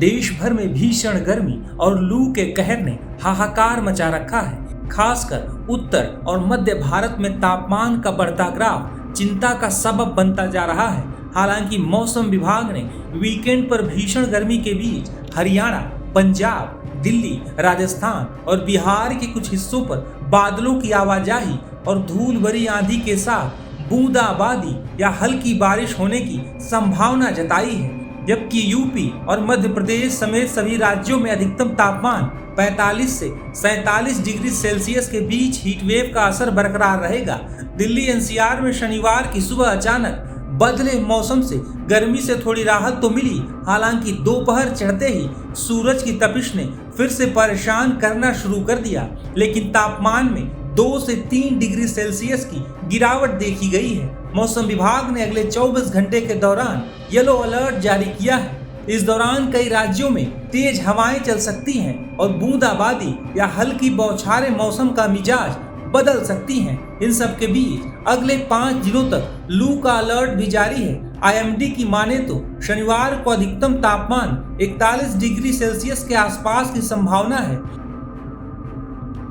देश भर में भीषण गर्मी और लू के कहर ने हाहाकार मचा रखा है। खासकर उत्तर और मध्य भारत में तापमान का बढ़ता ग्राफ चिंता का सबब बनता जा रहा है। हालांकि मौसम विभाग ने वीकेंड पर भीषण गर्मी के बीच हरियाणा, पंजाब, दिल्ली, राजस्थान और बिहार के कुछ हिस्सों पर बादलों की आवाजाही और धूल भरी आंधी के साथ बूंदाबांदी या हल्की बारिश होने की संभावना जताई है। जबकि यूपी और मध्य प्रदेश समेत सभी राज्यों में अधिकतम तापमान 45 से 47 डिग्री सेल्सियस के बीच हीटवेव का असर बरकरार रहेगा। दिल्ली एनसीआर में शनिवार की सुबह अचानक बदले मौसम से गर्मी से थोड़ी राहत तो मिली। हालांकि दोपहर चढ़ते ही सूरज की तपिश ने फिर से परेशान करना शुरू कर दिया, लेकिन तापमान में 2 से 3 डिग्री सेल्सियस की गिरावट देखी गई है। मौसम विभाग ने अगले 24 घंटे के दौरान येलो अलर्ट जारी किया है। इस दौरान कई राज्यों में तेज हवाएं चल सकती हैं और बूंदाबांदी या हल्की बौछारें मौसम का मिजाज बदल सकती हैं। इन सब के बीच अगले 5 दिनों तक लू का अलर्ट भी जारी है। आईएमडी की माने तो शनिवार को अधिकतम तापमान 41 डिग्री सेल्सियस के आसपास की संभावना है।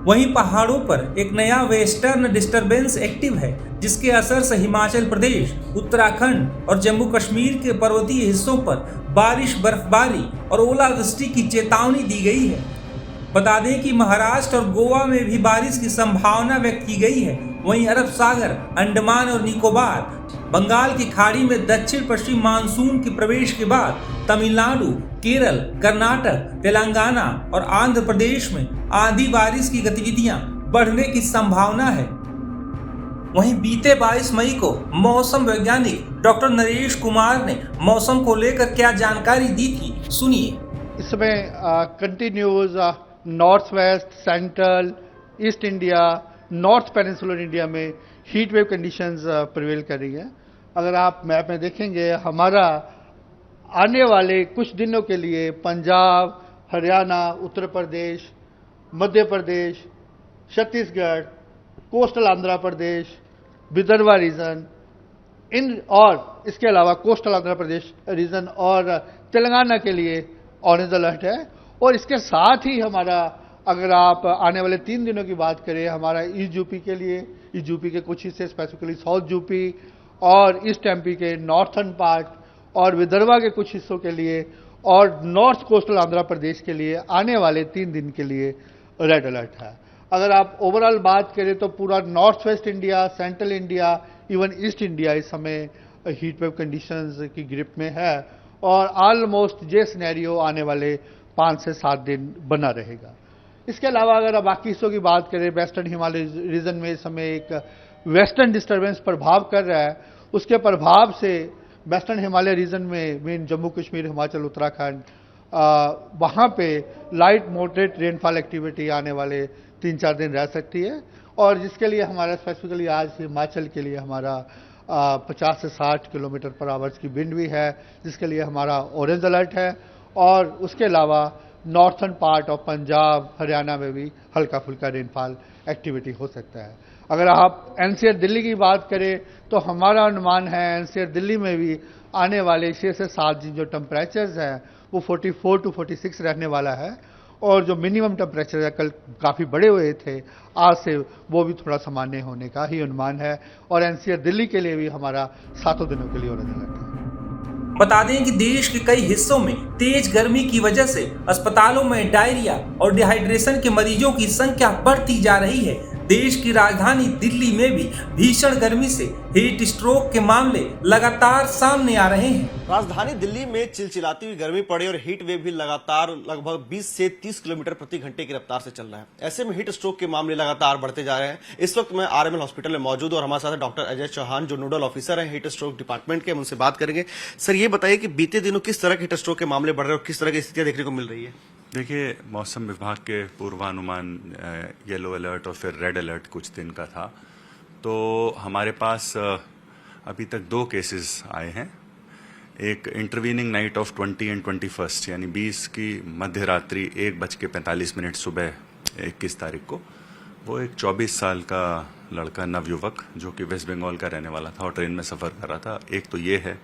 वहीं पहाड़ों पर एक नया वेस्टर्न डिस्टरबेंस एक्टिव है, जिसके असर से हिमाचल प्रदेश, उत्तराखंड और जम्मू कश्मीर के पर्वतीय हिस्सों पर बारिश, बर्फबारी और ओलावृष्टि की चेतावनी दी गई है। बता दें कि महाराष्ट्र और गोवा में भी बारिश की संभावना व्यक्त की गई है। वहीं अरब सागर, अंडमान और निकोबार, बंगाल की खाड़ी में दक्षिण पश्चिम मानसून के प्रवेश के बाद तमिलनाडु, केरल, कर्नाटक, तेलंगाना और आंध्र प्रदेश में आंधी बारिश की गतिविधियां बढ़ने की संभावना है। वहीं बीते 22 मई को मौसम वैज्ञानिक डॉक्टर नरेश कुमार ने मौसम को लेकर क्या जानकारी दी थी, सुनिए। इस समय continues north west, central, east India, north peninsular India में हीट वेव कंडीशंस प्रिवेल कर रही है। अगर आप मैप में देखेंगे, हमारा आने वाले कुछ दिनों के लिए पंजाब, हरियाणा, उत्तर प्रदेश, मध्य प्रदेश, छत्तीसगढ़, कोस्टल आंध्र प्रदेश, विदर्भ रीजन और इसके अलावा कोस्टल आंध्र प्रदेश रीजन और तेलंगाना के लिए ऑरेंज अलर्ट है। और इसके साथ ही हमारा, अगर आप आने वाले 3 दिनों की बात करें, हमारा ईस्ट यूपी के लिए, ईस्ट यूपी के कुछ हिस्से स्पेसिफिकली साउथ यूपी और ईस्ट एमपी के नॉर्थर्न पार्ट और विदर्भा के कुछ हिस्सों के लिए और नॉर्थ कोस्टल आंध्र प्रदेश के लिए आने वाले 3 दिन के लिए रेड अलर्ट है। अगर आप ओवरऑल बात करें तो पूरा north west India, central India, even east India इस समय हीट वेव कंडीशंस की ग्रिप में है और ऑलमोस्ट ये सिनेरियो आने वाले 5 से 7 दिन बना रहेगा। इसके अलावा अगर आप बाकी हिस्सों की बात करें, वेस्टर्न हिमालय रीजन में इस समय एक वेस्टर्न डिस्टर्बेंस प्रभाव कर रहा है। उसके प्रभाव से वेस्टर्न हिमालय रीजन में मेन जम्मू कश्मीर, हिमाचल, उत्तराखंड, वहाँ पे लाइट मॉडरेट रेनफॉल एक्टिविटी आने वाले 3-4 दिन रह सकती है। और जिसके लिए हमारा स्पेसिफिकली आज हिमाचल के लिए हमारा 50 से 60 किलोमीटर पर आवर्स की विंड भी है, जिसके लिए हमारा ऑरेंज अलर्ट है। और उसके अलावा northern part of Punjab, Haryana में भी हल्का फुल्का रेनफॉल एक्टिविटी हो सकता है। अगर आप एनसीआर दिल्ली की बात करें तो हमारा अनुमान है एनसीआर दिल्ली में भी आने वाले 6 से 7 दिन जो टेम्परेचर्स हैं वो 44 to 46 रहने वाला है। और जो मिनिमम टेम्परेचर है, कल काफ़ी बड़े हुए थे, आज से वो भी थोड़ा सामान्य होने का ही अनुमान है। और एनसीआर दिल्ली के लिए भी हमारा 7 दिनों के लिए ऑरेंज अलर्ट है। बता दें कि देश के कई हिस्सों में तेज गर्मी की वजह से अस्पतालों में डायरिया और डिहाइड्रेशन के मरीजों की संख्या बढ़ती जा रही है। देश की राजधानी दिल्ली में भी भीषण गर्मी से हीट स्ट्रोक के मामले लगातार सामने आ रहे हैं। राजधानी दिल्ली में चिलचिलाती हुई गर्मी पड़ी और हीट वेव भी लगातार लगभग 20 से 30 किलोमीटर प्रति घंटे की रफ्तार से चल रहा है। ऐसे में हीट स्ट्रोक के मामले लगातार बढ़ते जा रहे हैं। इस वक्त मैं आरएमएल हॉस्पिटल में मौजूद और हमारे साथ डॉक्टर अजय चौहान, जो नोडल ऑफिसर हैं हीट स्ट्रोक डिपार्टमेंट के, हम उनसे बात करेंगे। सर, ये बताइए कि बीते दिनों किस तरह के हीट स्ट्रोक के मामले बढ़ रहे हैं और किस तरह की स्थितियां देखने को मिल रही है? देखिए, मौसम विभाग के पूर्वानुमान येलो अलर्ट और फिर रेड अलर्ट कुछ दिन का था, तो हमारे पास अभी तक 2 केसेस आए हैं। एक इंटरवीनिंग नाइट ऑफ 20 and 21 यानी 20 की मध्य रात्रि 1:45 सुबह 21 तारीख को, वो एक 24 साल का लड़का नवयुवक जो कि वेस्ट बंगाल का रहने वाला था और ट्रेन में सफ़र कर रहा था। एक तो ये है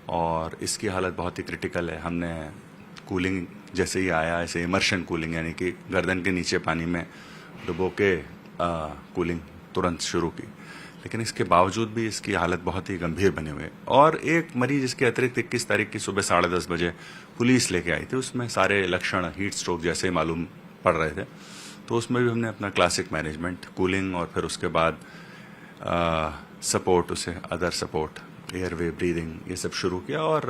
और इसकी हालत बहुत ही क्रिटिकल है। हमने कूलिंग जैसे ही आया, ऐसे इमर्शन कूलिंग यानी कि गर्दन के नीचे पानी में डुबो के कूलिंग तुरंत शुरू की, लेकिन इसके बावजूद भी इसकी हालत बहुत ही गंभीर बनी हुई है। और एक मरीज इसके अतिरिक्त 21 तारीख की सुबह 10:30 बजे पुलिस लेके आई थी, उसमें सारे लक्षण हीट स्ट्रोक जैसे ही मालूम पड़ रहे थे। तो उसमें भी हमने अपना क्लासिक मैनेजमेंट, कूलिंग और फिर उसके बाद सपोर्ट, उसे अदर सपोर्ट, एयरवे, ब्रीदिंग, ये सब शुरू किया। और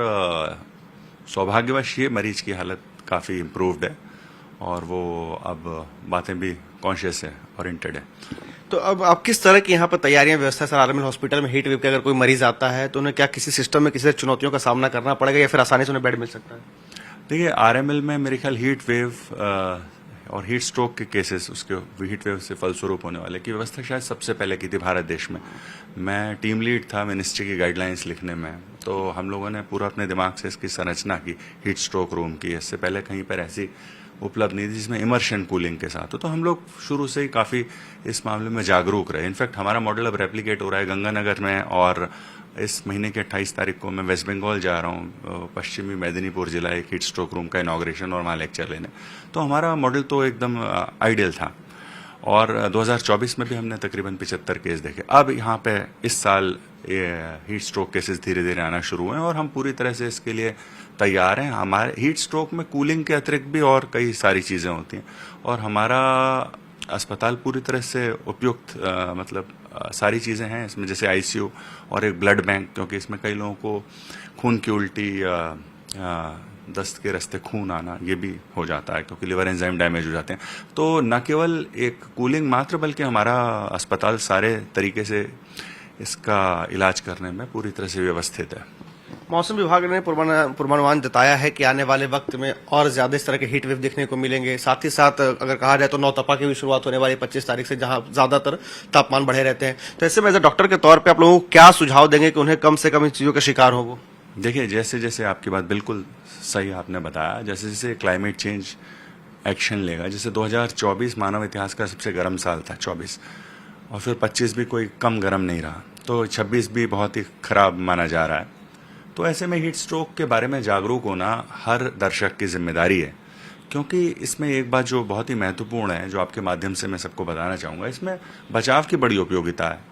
सौभाग्यवश ये मरीज की हालत काफ़ी इम्प्रूव्ड है और वो अब बातें भी कॉन्शियस है, ओरिएंटेड है। तो अब आप किस तरह की यहाँ पर तैयारियां व्यवस्था सर आरएमएल हॉस्पिटल में हीट वेव के अगर कोई मरीज आता है तो उन्हें क्या किसी सिस्टम में किसी चुनौतियों का सामना करना पड़ेगा या फिर आसानी से उन्हें बेड मिल सकता है? देखिए, आरएमएल में मेरे ख्याल हीट वेव और हीट स्ट्रोक के केसेस, उसके हीट वेव से फलस्वरूप होने वाले की व्यवस्था शायद सबसे पहले की थी भारत देश में। मैं टीम लीड था मिनिस्ट्री की गाइडलाइंस लिखने में, तो हम लोगों ने पूरा अपने दिमाग से इसकी संरचना की हीट स्ट्रोक रूम की। इससे पहले कहीं पर ऐसी उपलब्ध नहीं थी जिसमें इमर्शन कूलिंग के साथ हो। तो हम लोग शुरू से ही काफ़ी इस मामले में जागरूक रहे। इनफैक्ट हमारा मॉडल अब रेप्लिकेट हो रहा है गंगानगर में, और इस महीने के 28 तारीख को मैं वेस्ट बंगाल जा रहा हूँ, पश्चिमी मेदिनीपुर जिला, एक हीट स्ट्रोक रूम का इनॉग्रेशन और वहाँ लेक्चर लेने। तो हमारा मॉडल तो एकदम आइडियल था। और 2024 में भी हमने तकरीबन 75 केस देखे। अब यहाँ पे इस साल हीट स्ट्रोक केसेस धीरे धीरे आना शुरू हुए हैं और हम पूरी तरह से इसके लिए तैयार हैं। हमारे हीट स्ट्रोक में कूलिंग के अतिरिक्त भी और कई सारी चीज़ें होती हैं और हमारा अस्पताल पूरी तरह से उपयुक्त सारी चीज़ें हैं इसमें, जैसे आईसीयू और एक ब्लड बैंक, क्योंकि इसमें कई लोगों को खून की उल्टी, दस्त के रास्ते खून आना, ये भी हो जाता है क्योंकि लिवर एंजाइम डैमेज हो जाते हैं। तो न केवल एक कूलिंग मात्र बल्कि हमारा अस्पताल सारे तरीके से इसका इलाज करने में पूरी तरह से व्यवस्थित है। मौसम विभाग ने पूर्वानुमान जताया है कि आने वाले वक्त में और ज्यादा इस तरह के हीट वेव देखने को मिलेंगे। साथ ही साथ अगर कहा जाए तो नौतपा की भी शुरुआत होने वाली 25 तारीख से, जहां ज्यादातर तापमान बढ़े रहते हैं। तो ऐसे में एज अ डॉक्टर के तौर पे आप लोगों को क्या सुझाव देंगे कि उन्हें कम से कम इन चीजों का शिकार हो? वो देखिए, जैसे जैसे आपकी बात बिल्कुल सही आपने बताया, जैसे जैसे क्लाइमेट चेंज एक्शन लेगा, जैसे 2024 मानव इतिहास का सबसे गर्म साल था 24, और फिर 25 भी कोई कम गर्म नहीं रहा, तो 26 भी बहुत ही खराब माना जा रहा है। तो ऐसे में हीट स्ट्रोक के बारे में जागरूक होना हर दर्शक की जिम्मेदारी है, क्योंकि इसमें एक बात जो बहुत ही महत्वपूर्ण है, जो आपके माध्यम से मैं सबको बताना चाहूँगा, इसमें बचाव की बड़ी उपयोगिता है।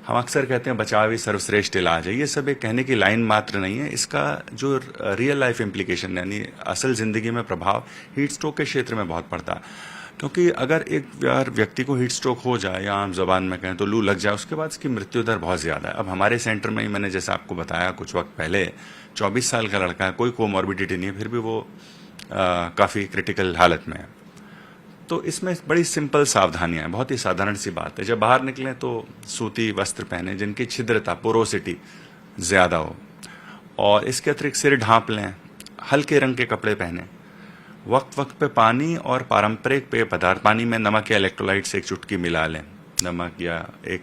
हम अक्सर कहते हैं बचाव ही सर्वश्रेष्ठ इलाज है। ये सब एक कहने की लाइन मात्र नहीं है, इसका जो रियल लाइफ इम्प्लीकेशन यानी असल जिंदगी में प्रभाव हीट स्ट्रोक के क्षेत्र में बहुत पड़ता है। क्योंकि अगर एक व्यक्ति को हीट स्ट्रोक हो जाए या आम जबान में कहें तो लू लग जाए, उसके बाद इसकी मृत्यु दर बहुत ज़्यादा है। अब हमारे सेंटर में ही मैंने जैसे आपको बताया कुछ वक्त पहले, 24 साल का लड़का है, कोई कोमॉर्बिडिटी नहीं है, फिर भी वो काफ़ी क्रिटिकल हालत में है। तो इसमें बड़ी सिंपल सावधानियां हैं, बहुत ही साधारण सी बात है। जब बाहर निकलें तो सूती वस्त्र पहने जिनकी छिद्रता, पोरोसिटी ज़्यादा हो, और इसके अतिरिक्त सिर ढांप लें, हल्के रंग के कपड़े पहने, वक्त वक्त पे पानी और पारंपरिक पेय पदार्थ, पानी में नमक या इलेक्ट्रोलाइट्स एक चुटकी मिला लें, नमक या एक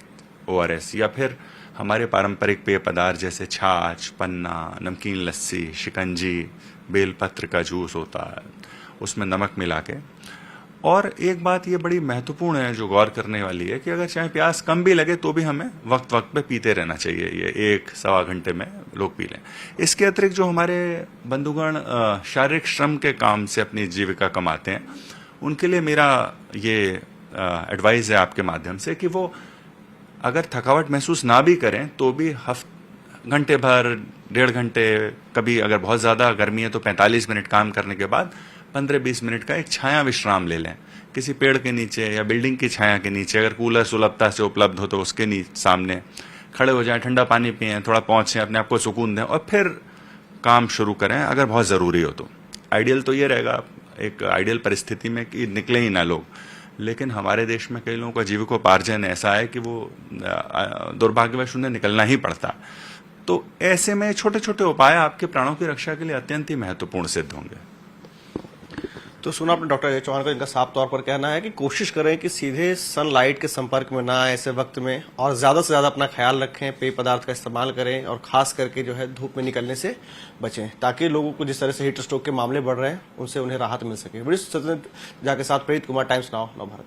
ORS, या फिर हमारे पारंपरिक पेय पदार्थ जैसे छाछ, पन्ना, नमकीन लस्सी, शिकंजी, बेलपत्र का जूस होता है, उसमें नमक मिला के। और एक बात ये बड़ी महत्वपूर्ण है जो गौर करने वाली है कि अगर चाहे प्यास कम भी लगे तो भी हमें वक्त वक्त पे पीते रहना चाहिए। ये 1-1.25 घंटे में लोग पी लें। इसके अतिरिक्त जो हमारे बंधुगण शारीरिक श्रम के काम से अपनी जीविका कमाते हैं, उनके लिए मेरा ये एडवाइस है आपके माध्यम से कि वो अगर थकावट महसूस ना भी करें तो भी घंटे भर, 1.5 घंटे, कभी अगर बहुत ज़्यादा गर्मी है तो 45 मिनट काम करने के बाद 15-20 मिनट का एक छाया विश्राम ले लें, किसी पेड़ के नीचे या बिल्डिंग की छाया के नीचे। अगर कूलर सुलभता से उपलब्ध हो तो उसके सामने खड़े हो जाएं, ठंडा पानी पिएं, थोड़ा पहुँचें, अपने आप को सुकून दें और फिर काम शुरू करें अगर बहुत ज़रूरी हो तो। आइडियल तो ये रहेगा एक आइडियल परिस्थिति में कि निकले ही ना लोग, लेकिन हमारे देश में कई लोगों का जीविकोपार्जन ऐसा है कि वो दुर्भाग्यवश उन्हें निकलना ही पड़ता। तो ऐसे में छोटे छोटे उपाय आपके प्राणों की रक्षा के लिए अत्यंत ही महत्वपूर्ण सिद्ध होंगे। तो सुना आपने डॉक्टर अजय चौहान का, इनका साफ तौर पर कहना है कि कोशिश करें कि सीधे सनलाइट के संपर्क में ना आए ऐसे वक्त में, और ज्यादा से ज्यादा अपना ख्याल रखें, पेय पदार्थ का इस्तेमाल करें और खास करके जो है धूप में निकलने से बचें, ताकि लोगों को जिस तरह से हीट स्ट्रोक के मामले बढ़ रहे हैं उनसे उन्हें राहत मिल सके। बड़ी सतत जाके साथ प्रेरित कुमार, टाइम्स नाउ, नवभारत।